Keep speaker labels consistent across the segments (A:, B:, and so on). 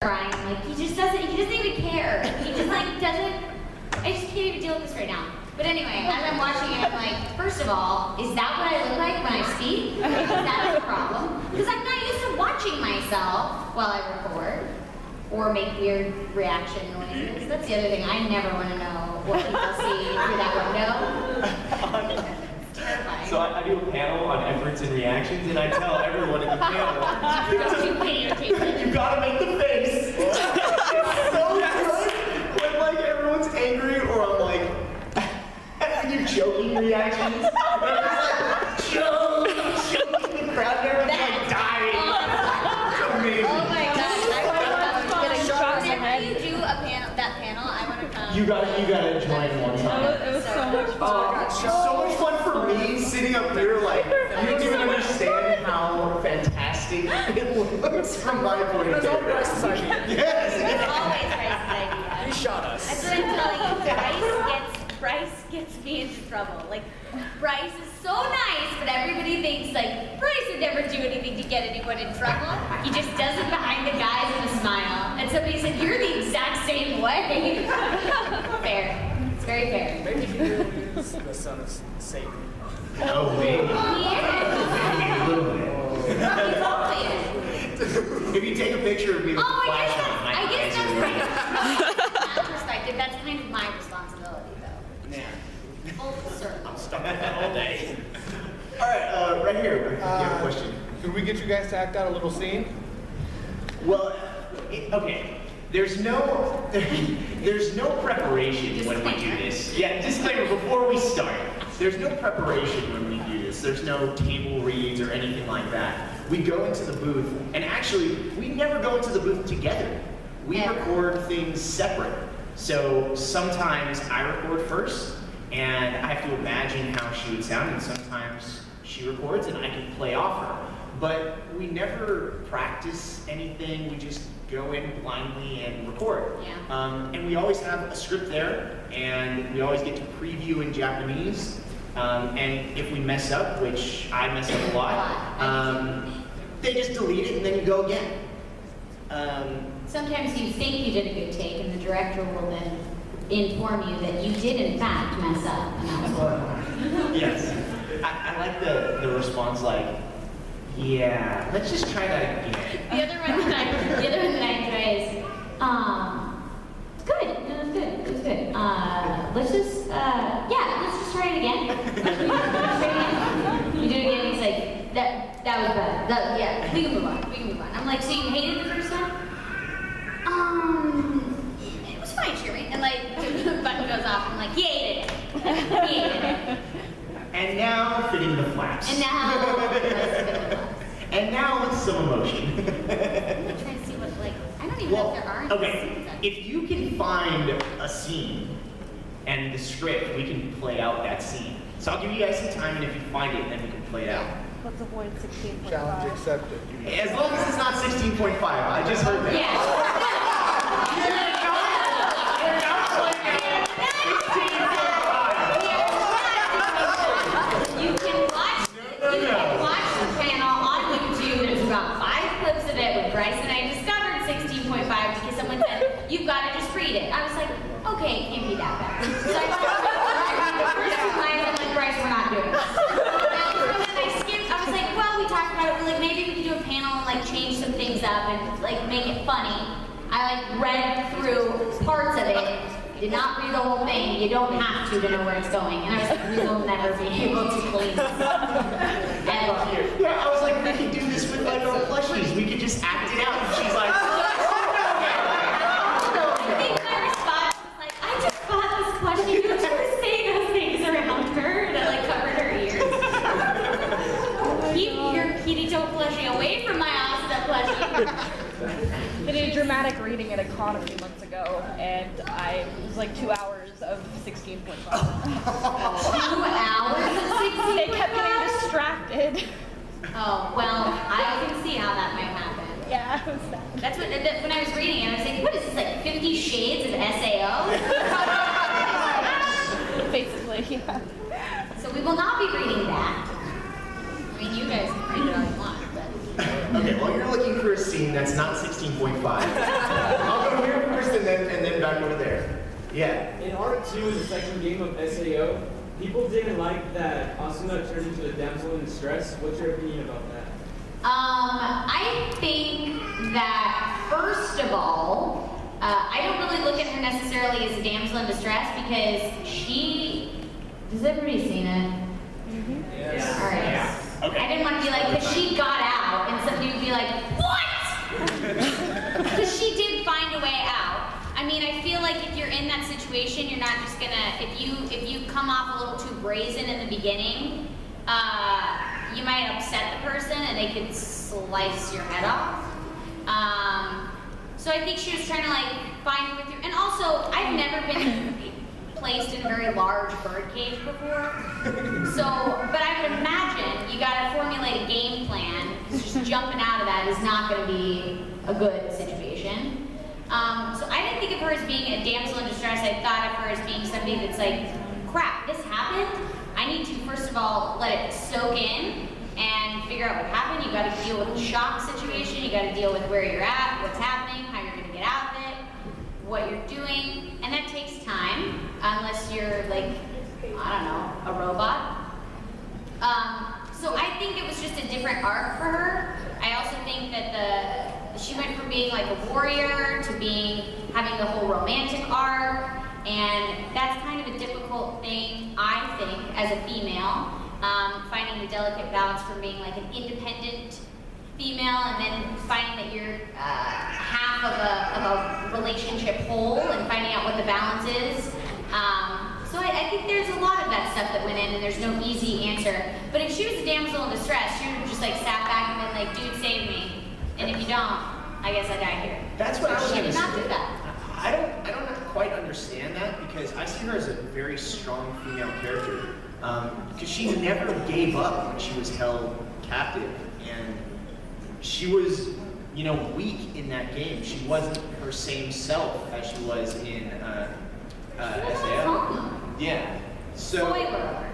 A: Brian, like, he doesn't even care. He just, like, doesn't, I just can't even deal with this right now. But anyway, as I'm watching it, I'm like, first of all, is that what I look like when I speak? That's a problem. Because I'm not used to watching myself while I record or make weird reaction noises. That's the other thing. I never want to know what people see through that window. It's terrifying.
B: So I do a panel on efforts and reactions, and I tell everyone in the panel, you gotta make the face. It's so good when like everyone's angry or I'm like, I do joking reactions. And I'm just like, joking the crowd there, I'm like dying. It's amazing.
C: Oh my gosh, getting shot in the head. Whenever you do that panel, I want to come.
B: You gotta join one time.
C: It was so much fun.
B: It's so much fun for me sitting up here like, you don't even understand how fantastic it looks from my point of view.
D: It's all Bryce's idea.
B: Yes.
A: It's always Bryce's idea.
D: He shot us.
A: That's what I'm telling you. Bryce gets me into trouble. Like, Bryce is so nice, but everybody thinks, like, Bryce would never do anything to get anyone in trouble. He just does it behind the guys with a smile. And somebody said, you're the exact same way. Fair. It's very fair.
D: Maybe he really is the son of Satan.
B: Oh, maybe.
A: He
B: Maybe a little bit.
A: is. He totally is.
B: If you take a picture of me with
A: Oh,
B: the flash on,
A: I guess that's right. From that perspective, that's kind of my responsibility, though.
B: Yeah.
A: Full circle.
B: I'm stuck with that all day. All right, right here. You have a question.
D: Could we get you guys to act out a little scene?
B: Well, okay. There's no preparation when we do this. Yeah, disclaimer before we start. There's no preparation when we do this. There's no table reads or anything like that. We go into the booth, and actually, we never go into the booth together. We record things separate. So sometimes I record first, and I have to imagine how she would sound, and sometimes she records, and I can play off her. But we never practice anything. We just go in blindly and record.
A: Yeah.
B: And we always have a script there, and we always get to preview in Japanese. And if we mess up, which I mess up a lot, they just delete it and then you go again.
A: Sometimes you think you did a good take, and the director will then inform you that you did in fact mess up. And that was horrible.
B: Yes. I like the response like, yeah, let's just try that again.
A: The other one that I enjoy is, good. No, it was good. It was good. Let's just try it again. You do it again. He's like, that was bad. Yeah, we can move on. I'm like, so you hated the first time? It was fine, Cherami. And like, the button goes off. I'm like, he hated it. He hated it.
B: And now fitting the flaps.
A: And now,
B: and now with some emotion.
A: I'm trying to see what, like, I don't even know if there are any
B: okay,
A: scenes.
B: if you can find a scene and the script, we can play out that scene. So I'll give you guys some time, and if you find it, then we can play it out.
C: Let's avoid 16.5.
D: Challenge accepted.
B: As long as it's not 16.5, I just heard that.
A: Yeah.
B: You're not playing at 16.5.
A: You can watch the panel on YouTube. There's about 5 clips of it with Bryce and I discovered 16.5 because someone said, you've got to just read it. I was like, okay, it can't be that bad. So I read the first 2 lines, I'm like, Bryce, we're not doing this. And then I skipped, I was like, well, we talked about it, we're like, maybe we could do a panel and like change some things up and like make it funny. I like read through parts of it. Did not read the whole thing. You don't have to know where it's going. And I was like, we will never be able to clean this.
B: Yeah, I was like, we could do this with like our plushies. We could just act it out. And she's like,
A: I think my response was like, I just bought this plushie. Don't you ever say those things around her? And I like covered her ears. Keep your kitty toe plushie away from my Asta plushie.
C: I did a dramatic reading at a con a few months ago, and it was like 2 hours of 16.5.
A: 2 hours of 16.5?
C: They kept getting distracted.
A: Oh, well, I can see how that might happen.
C: Yeah, it was sad.
A: That's what, when I was reading it, I was like, what is this, like 50 Shades of SAO?
C: Basically, yeah.
A: So we will not be reading that. I mean, you guys can read it all you want, but
B: Okay, well, you're looking for a scene that's not 16.5. I'll go here first and then back over there. Yeah.
E: In Art 2, the second game of SAO, people didn't like that Asuna turned into a damsel in distress. What's your opinion about that?
A: I think that, first of all, I don't really look at her necessarily as a damsel in distress because has everybody seen it?
C: Mm-hmm.
E: Yes.
A: All right.
B: Yeah. Okay.
A: I didn't want to be like, because she got out, and somebody would be like, what? Because she did find a way out. I mean, I feel like if you're in that situation, you're not just gonna, if you come off a little too brazen in the beginning, you might upset the person and they could slice your head off. So I think she was trying to like find a way through. And also, I've never been placed in a very large bird cage before. So, but I would imagine you gotta formulate a game plan. Just jumping out of that is not gonna be a good situation. So I didn't think of her as being a damsel in distress. I thought of her as being somebody that's like, crap, this happened. I need to, first of all, let it soak in and figure out what happened. You gotta deal with the shock situation. You gotta deal with where you're at, what's happening, how you're gonna get out of it, what you're doing. And that takes time, unless you're like, I don't know, a robot. So I think it was just a different arc for her. I also think that she went from being like a warrior to having the whole romantic arc, and that's kind of a difficult thing, I think, as a female, finding the delicate balance from being like an independent female and then finding that you're half of a relationship whole and finding out what the balance is. So I think there's a lot of that stuff that went in, and there's no easy answer. But if she was a damsel in distress, she would have just like sat back and been like, dude, save me. And if you don't, I guess I die here.
B: That's what I was
A: She
B: gonna
A: did not
B: say.
A: do that.
B: I don't quite understand that because I see her as a very strong female character. Because she never gave up when she was held captive, and she was, weak in that game. She wasn't her same self as she was in SAO. Yeah. So.
A: Spoiler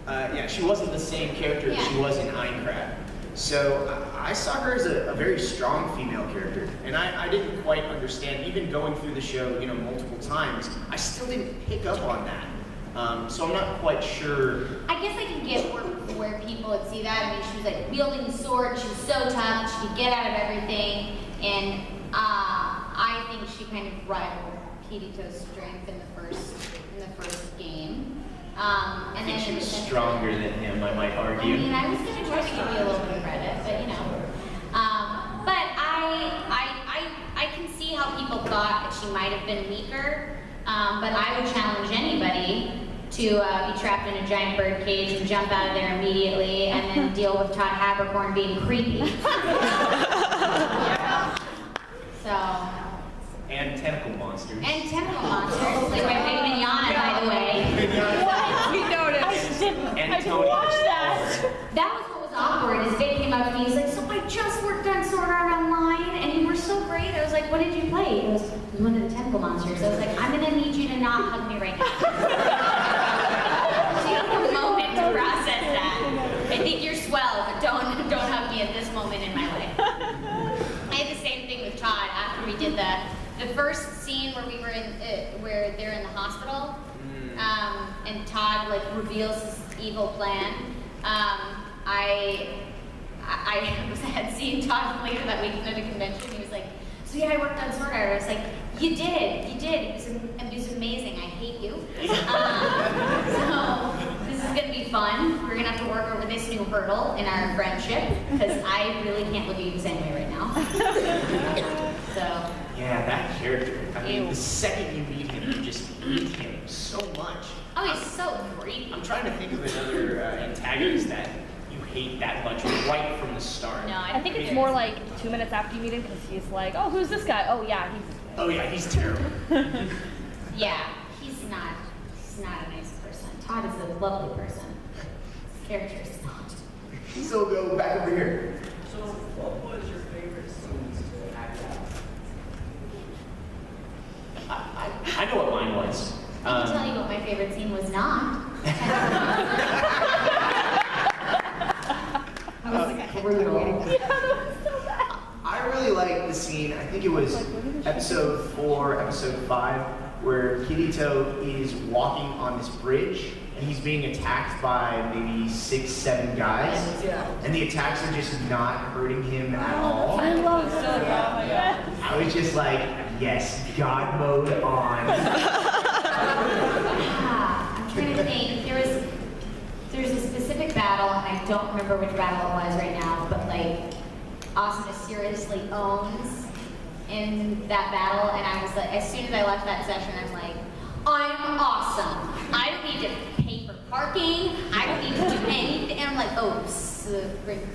A: alert.
B: Yeah, she wasn't the same character that she was in Einkrad. So I saw her as a very strong female character, and I didn't quite understand, even going through the show, multiple times, I still didn't pick up on that. So I'm not quite sure.
A: I guess I can get where people would see that. I mean, she was like wielding the sword, she was so tough, she could get out of everything, and I think she kind of rivaled Kirito's strength in the first game.
B: I think she was stronger than him, I might argue.
A: I mean, I was going to try to give you a little bit of credit, but but I can see how people thought that she might have been weaker, but I would challenge anybody to be trapped in a giant bird cage and jump out of there immediately and then deal with Todd Habercorn being creepy. So.
C: And tentacle monsters.
A: And tentacle monsters, like my big Mignana, by the way.
C: What?
F: We noticed.
C: I didn't
F: Tony
C: watch that.
A: That was what was awkward, is Vic came up to me, he's like, so I just worked on Sword Art Online, and you were so great. I was like, what did you play? He goes, one of the tentacle monsters. I was like, I'm gonna need you to not hug me right now. Take a moment to process that. I think you're swell, but don't hug me at this moment in my life. I had the same thing with Todd after we did the first scene where we were where they're in the hospital, and Todd like reveals his evil plan. I had seen Todd later that week at a convention. He was like, "So yeah, I worked on Sword Art." I was like, "You did. It was amazing. I hate you." So this is gonna be fun. We're gonna have to work over this new hurdle in our friendship because I really can't look at you the same way right now. So.
B: Yeah, that character. I mean, the second you meet him, you just hate him so much.
A: Oh, he's so creepy.
B: I'm trying to think of another antagonist that you hate that much right from the start.
A: No,
C: I think it's more like 2 minutes after you meet him because he's like, oh, who's this guy? Oh yeah,
B: he's terrible.
A: Yeah, he's not a nice person. Todd is a lovely person. His character is not.
B: So go back over here.
E: So, what was your favorite scenes to act out?
B: I know what mine was.
A: I can tell you what my favorite scene was not.
F: I was like, I had to wait.
B: episode 4, episode 5, where Kirito is walking on this bridge and he's being attacked by maybe 6, 7 guys. And the attacks are just not hurting him at all.
C: I love that.
B: I was just like, yes, God mode on.
A: I'm trying to think. There's a specific battle, and I don't remember which battle it was right now, but like Asuna seriously owns in that battle, and I was like, as soon as I left that session, I'm like, I'm awesome. I don't need to pay for parking. I don't need to do anything. And I'm like, oh,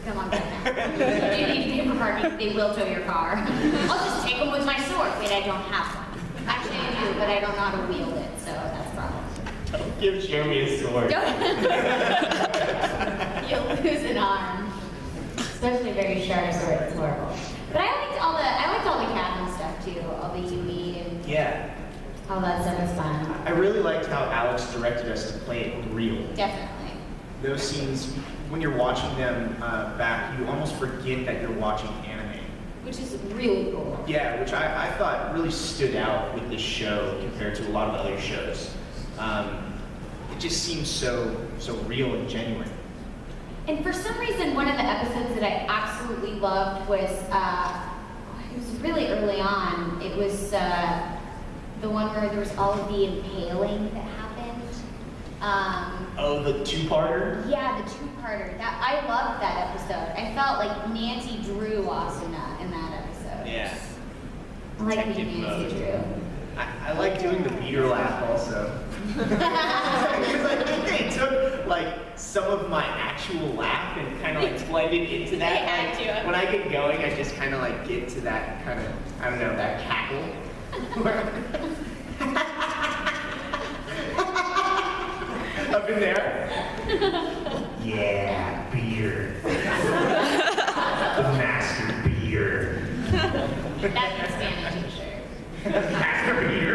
A: come on back now. You need to pay for parking. They will tow your car. I'll just take them with my sword. Wait, I don't have one. Actually, I do, but I don't know how to wield it, so that's a problem.
B: Don't give Cherami a sword.
A: You'll lose an arm. Especially a very sharp sword. It's horrible. But I liked all the cabin stuff too. All the UE and
B: Yeah.
A: all that stuff was fun.
B: I really liked how Alex directed us to play it real.
A: Definitely.
B: Those scenes, when you're watching them back, you almost forget that you're watching anime.
A: Which is really cool.
B: Yeah, which I thought really stood out with this show compared to a lot of other shows. It just seems so real and genuine.
A: And for some reason, one of the episodes that I absolutely loved was, it was really early on. It was the one where there was all of the impaling that happened.
B: Oh, the two-parter?
A: Yeah, the two-parter. I loved that episode. I felt like Nancy Drew Asuna in that episode.
B: Yeah.
A: I like
B: Detective
A: being Nancy
B: mode.
A: Drew.
B: I like doing the beater laugh also. Because I think they took like some of my actual laugh and kind of like blended into that.
A: They had
B: Like,
A: to.
B: when I get going, I just kind of like get to that kind of, I don't know, that cackle. Up in there. Yeah, beer. The master beer.
A: That's a Spanish t-shirt.
B: Master beer.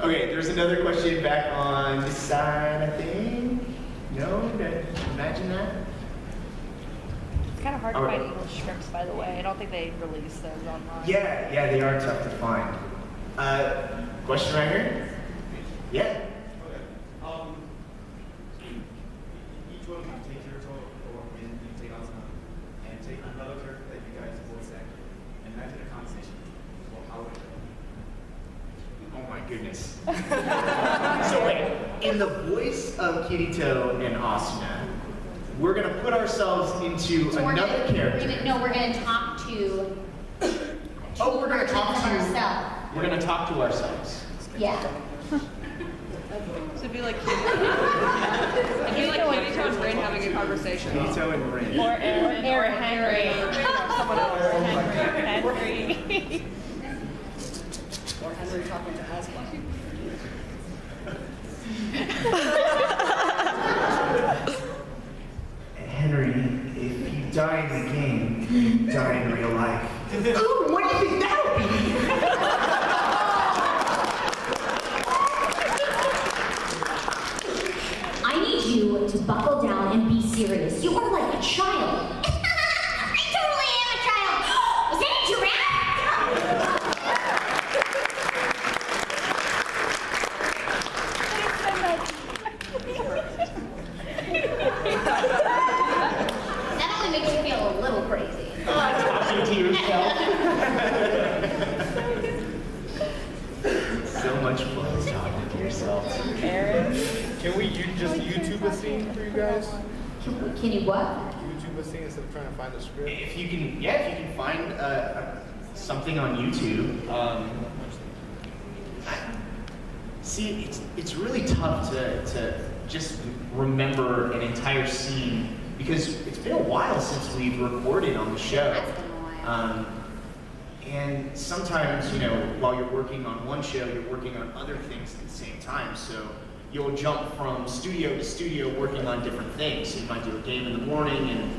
B: Okay, there's another question back on this side, I think. No? Okay. Imagine that.
C: It's kind of hard to
B: Alright.
C: find English scripts, by the way. I don't think they release those online.
B: Yeah, they are tough to find. Question right here? Yeah.
F: Each one of you take your total, or when you take Asuna, and take another character that you guys voice act. Imagine a conversation. Well, how would it go?
B: Oh my goodness. So like, in the voice of Kirito and Asuna, we're gonna put ourselves into
A: So
B: another character.
A: we're gonna talk to.
B: Oh, we're gonna talk to
A: ourselves.
B: We're gonna talk to ourselves.
A: Yeah.
G: So it'd be like Kirito and Rin having a conversation.
B: Kirito and Rin.
C: Or Henry.
G: Someone else.
C: Henry.
G: Or Henry talking to Asma.
B: Henry, if you die in the game, you die in real life. Ooh, what do you think that would be?
A: I need you to buckle down and be serious. You are like a child. I totally am a child. Is that a giraffe? That only makes you feel a little crazy.
B: Talking to yourself. So much fun talking to yourself.
C: Aaron.
D: Can we just YouTube a scene for you guys?
A: Can you what?
D: YouTube a scene instead of trying to find the script?
B: If you can find something on YouTube. See, it's really tough to just remember an entire scene because it's been a while since we've recorded on the show.
A: That's been a while.
B: And sometimes, while you're working on one show, you're working on other things at the same time. So you'll jump from studio to studio working on different things. So you might do a game in the morning and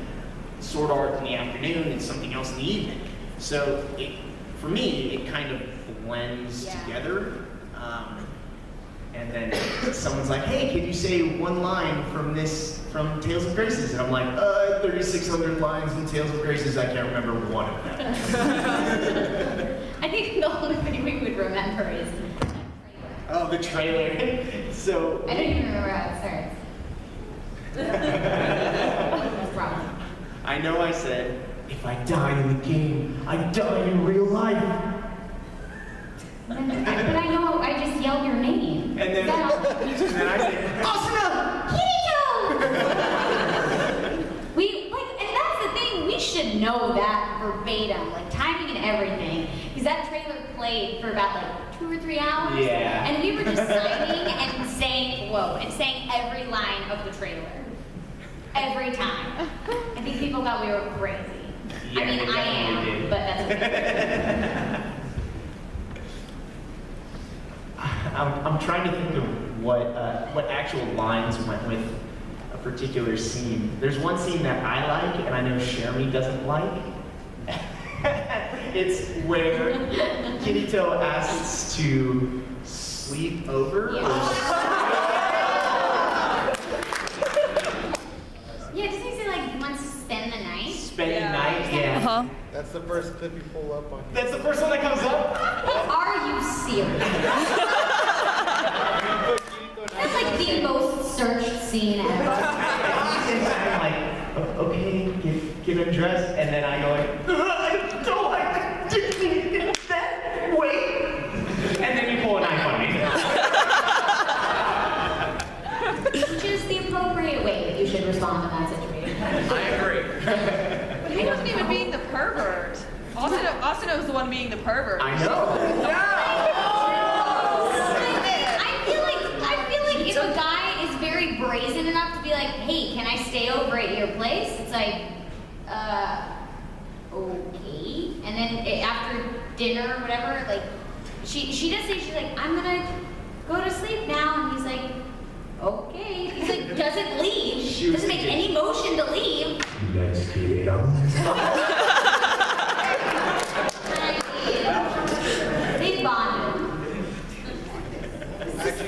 B: sword art in the afternoon and something else in the evening. So for me, it kind of blends
A: Yeah.
B: together. And then someone's like, hey, can you say one line from Tales of Graces? And I'm like, 3,600 lines in Tales of Graces, I can't remember one of them.
A: I think the only thing we would remember is
B: Oh, the trailer. So.
A: I don't even remember how it starts. What's wrong?
B: I know I said, if I die in the game, I die in real life.
A: But I know I just yelled your name.
B: And then, I said, Asuna! Kirito!
A: And that's the thing, we should know that verbatim, like timing and everything. Because that trailer played for about like 2 or 3 hours.
B: Yeah.
A: And we were just signing and saying every line of the trailer. Every time. I think people thought we were crazy.
B: Yeah,
A: I mean, I am,
B: did.
A: but that's okay.
B: I'm trying to think of what actual lines went with a particular scene. There's one scene that I like, and I know Cherami doesn't like. It's where Kirito asks to sleep over.
A: Yeah, doesn't he say like he wants to spend the night?
B: Spend the night, yeah.
G: Uh-huh.
D: That's the first clip you pull up on.
B: That's the first one that comes up.
A: Are you serious? That's like the most searched scene ever.
B: I'm like, okay, get undressed, and then I go like, I don't like that. Wait, and then you pull a knife on me.
A: Which is the appropriate way that you should respond in that situation.
B: I agree.
G: But he wasn't even being the pervert. Asuna was the one being the pervert.
B: I know.
A: I feel like if a guy is very brazen enough to be like, hey, can I stay over at your place? It's like, okay. And then after dinner or whatever, like, she does say, she's like, I'm gonna go to sleep now. And he's like, okay. He's like, doesn't leave. Doesn't make any motion to leave. They bonded. This is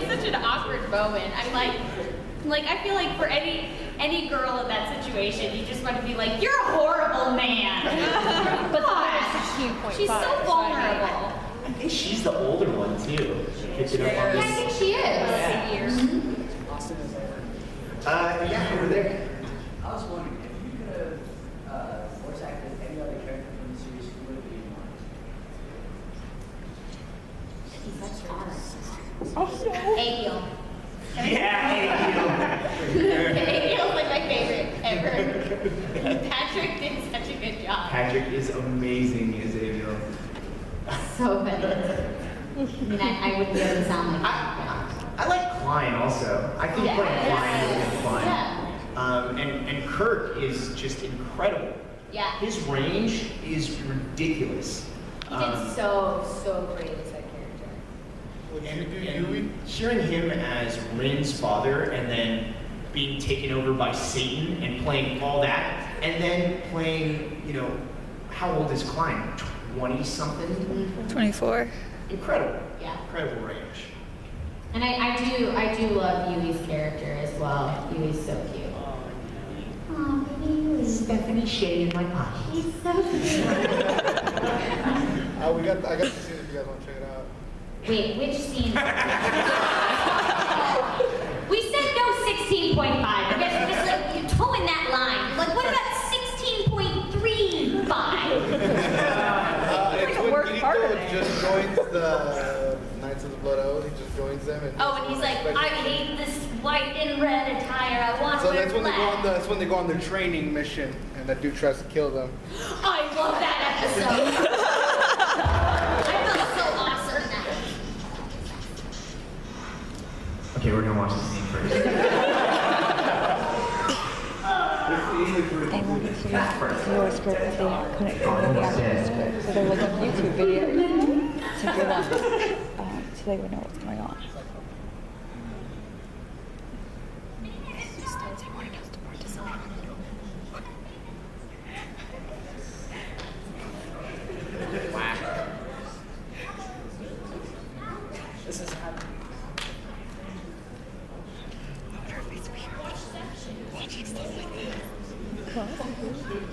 A: such an awkward moment. I'm like, I feel like for any girl in that situation, you just want to be like, you're a horrible man. But gosh, she's so vulnerable.
B: I think she's the older one too.
A: Yeah, I think she is.
B: Yeah, over there.
H: I was wondering if you could have voice acted any other character from the series, who would it be and why?
A: Agiel.
B: Yeah,
A: Agiel's like my favorite ever. Patrick did such a good job.
B: Patrick is amazing as Aviel.
A: So funny. I mean, I wouldn't be able to sound like that.
B: I like Klein also. I think playing Klein is fun.
A: Yeah.
B: And Kirk is just incredible.
A: Yeah.
B: His range is ridiculous.
A: He did so great as that character.
D: Would you do
B: And
D: Yui?
B: hearing him as Rin's father and then being taken over by Satan and playing all that, and then playing, how old is Klein? 20-something?
G: 24.
B: Incredible.
A: Yeah.
B: Incredible range.
A: And I do love Yui's character as well. Yui's so cute. Oh, baby Yui.
B: Stephanie Shea in my pocket.
A: He's so cute.
D: I got the scene if you guys want to check it out.
A: Wait, which scene? We said no 16.5. You guys are just like you're towing that line. Like, what about 16.35?
D: It's when Kirito just joins the Knights of the Blood Oath. He just joins them. And
A: Oh, and he's like, I hate this white and red attire. I want to
D: So
A: wear
D: that's when
A: black.
D: that's when they go on their training mission, and that dude tries to kill them.
A: I love that episode. I felt so awesome in that.
B: Okay, we're gonna watch the scene first.
I: They wanted to use your script, but they couldn't find the actual script, so they're looking at YouTube videos to give us, so they would know what's going on.
H: This is happening.
I: What?